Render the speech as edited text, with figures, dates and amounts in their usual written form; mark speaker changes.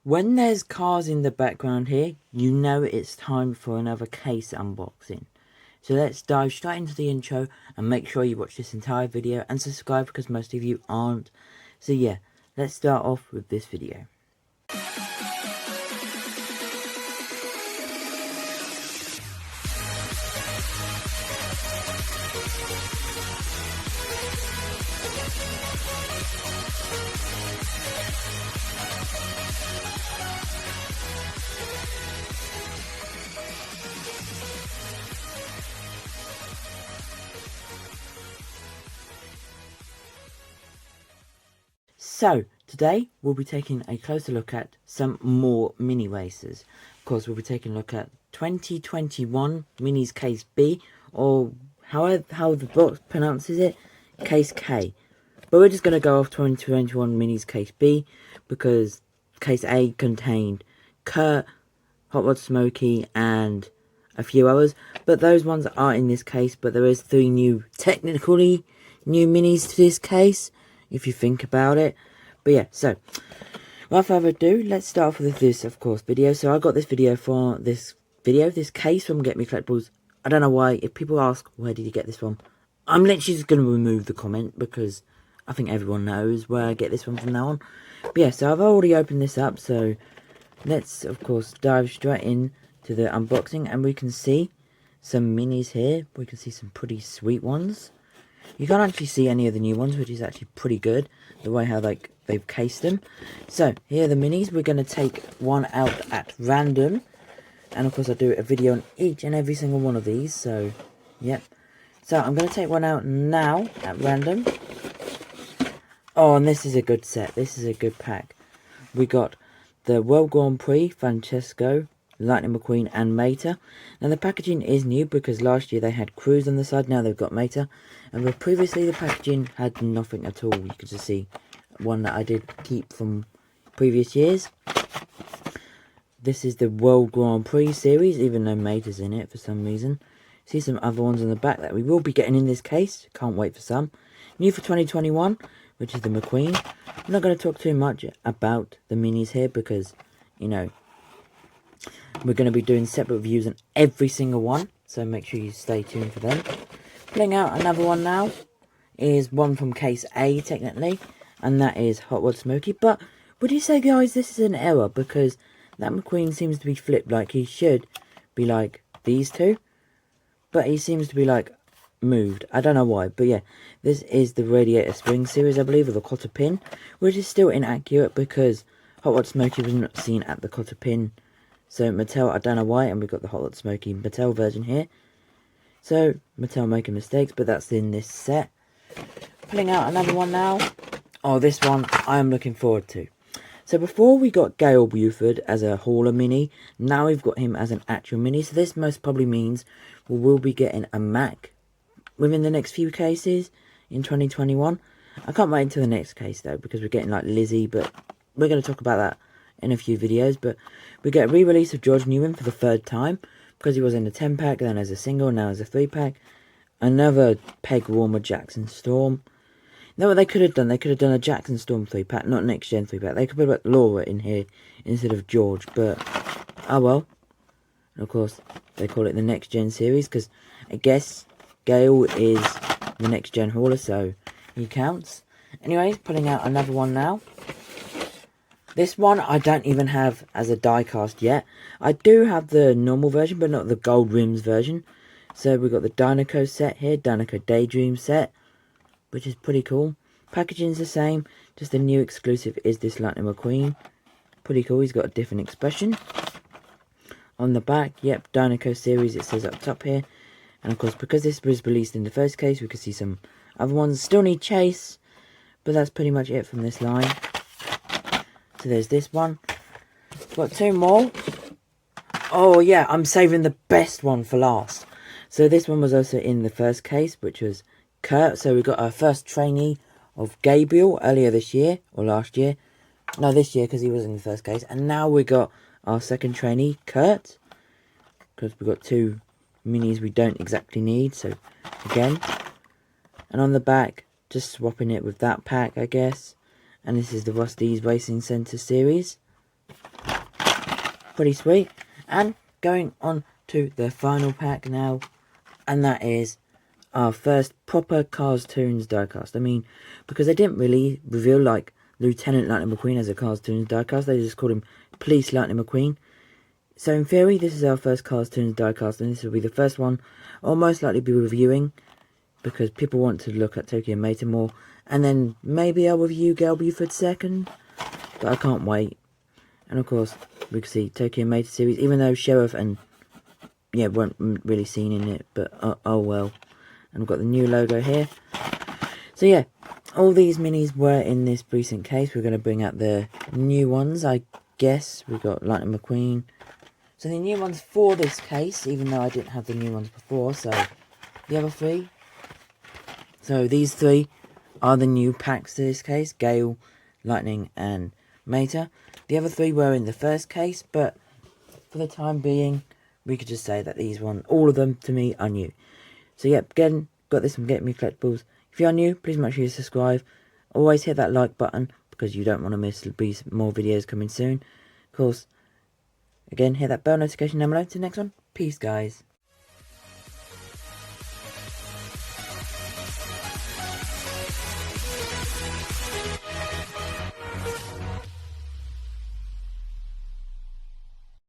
Speaker 1: When there's cars in the background here, you know it's time for another case unboxing. So let's dive straight into the intro and make sure you watch this entire video and subscribe because most of you aren't. So yeah, let's start off with this video. So, today we'll be taking a closer look at some more mini races. Of course, we'll be taking a look at 2021 Minis Case B, or how the book pronounces it, Case K. But we're just going to go off 2021 Minis Case B, because Case A contained Kurt, Hot Rod Smokey, and a few others. But those ones are in this case, but there is 3 technically new minis to this case, if you think about it. But yeah, so without further ado, let's start off with this, of course, video. So I got this video for this case from Get Me Collectibles. I don't know why. If people ask, where did you get this from? I'm literally just going to remove the comment because I think everyone knows where I get this from now on. But yeah, so I've already opened this up. So let's, of course, dive straight in to the unboxing. And we can see some minis here. We can see some pretty sweet ones. You can't actually see any of the new ones, which is actually pretty good. The way how they've cased them. So, here are the minis. We're going to take one out at random. And, of course, I'll do a video on each and every single one of these. So, yep. So, I'm going to take one out now at random. Oh, and this is a good set. This is a good pack. We got the World Grand Prix, Francesco, Lightning McQueen, and Mater. Now, the packaging is new because last year they had Cruz on the side. Now they've got Mater. And previously the packaging had nothing at all. You could just see one that I did keep from previous years. This is the World Grand Prix series, even though Mater's in it for some reason. See some other ones on the back that we will be getting in this case. Can't wait for some. New for 2021, which is the McQueen. I'm not going to talk too much about the minis here because, you know, we're going to be doing separate reviews on every single one. So make sure you stay tuned for them. Pulling out another one now is one from Case A, technically, and that is Hot Rod Smokey. But would you say, guys, this is an error? Because that McQueen seems to be flipped, like he should be like these two, but he seems to be like moved. I don't know why, but yeah, this is the Radiator Spring series, I believe, of the Cotter Pin, which is still inaccurate because Hot Rod Smokey was not seen at the Cotter Pin. So Mattel, I don't know why, and we've got the Hot Rod Smokey Mattel version here. So, Mattel making mistakes, but that's in this set. Pulling out another one now. Oh, this one I am looking forward to. So before we got Gale Buford as a hauler mini, now we've got him as an actual mini. So this most probably means we will be getting a Mac within the next few cases in 2021. I can't wait until the next case though, because we're getting like Lizzie, but we're going to talk about that in a few videos. But we get a re-release of George Newman for the 3rd time. Because he was in a 10-pack, then as a single, now as a 3-pack. Another Peg Warmer Jackson Storm. Now what they could have done, they could have done a Jackson Storm 3-pack, not Next Gen 3-pack. They could have put Laura in here instead of George, but oh well. And of course, they call it the Next Gen series, because I guess Gale is the Next Gen hauler, so he counts. Anyways, pulling out another one now. This one I don't even have as a die cast yet. I do have the normal version, but not the gold rims version. So we've got the Dinoco set here, Dinoco Daydream set, which is pretty cool. Packaging's the same, just the new exclusive is this Lightning McQueen. Pretty cool, he's got a different expression. On the back, yep, Dinoco series, it says up top here. And of course, because this was released in the first case, we can see some other ones. Still need Chase, but that's pretty much it from this line. So there's this one. Got 2 more. Oh yeah, I'm saving the best one for last. So this one was also in the first case, which was Kurt. So we got our first trainee of Gabriel earlier this year, or last year. No, this year, because he was in the first case. And now we got our second trainee, Kurt. Because we've got 2 minis we don't exactly need. So, again. And on the back, just swapping it with that pack, I guess. And this is the Rusty's Racing Centre series. pretty sweet. And going on to the final pack now, and that is our first proper Cartoons diecast. I mean, because they didn't really reveal like Lieutenant Lightning McQueen as a Cartoons diecast, they just called him Police Lightning McQueen. So in theory, this is our first Cartoons diecast, and this will be the first one I'll most likely be reviewing, because people want to look at Tokyo Mater more, and then maybe I'll review Gale Buford second, but I can't wait. And of course, we can see Tokyo Mater series, even though Sheriff and, yeah, weren't really seen in it, but oh well. And we've got the new logo here. So yeah, all these minis were in this recent case. We're going to bring out the new ones, I guess. We've got Lightning McQueen. So the new ones for this case, even though I didn't have the new ones before, so the other three. So these three are the new packs to this case, Gale, Lightning and Mater. The other three were in the first case, but for the time being, we could just say that these one, all of them to me are new. So yeah, again, got this from Getmecollectibles. If you are new, please make sure you subscribe. Always hit that like button, because you don't want to miss more videos coming soon. Of course, again, hit that bell notification down below. To the next one, peace guys.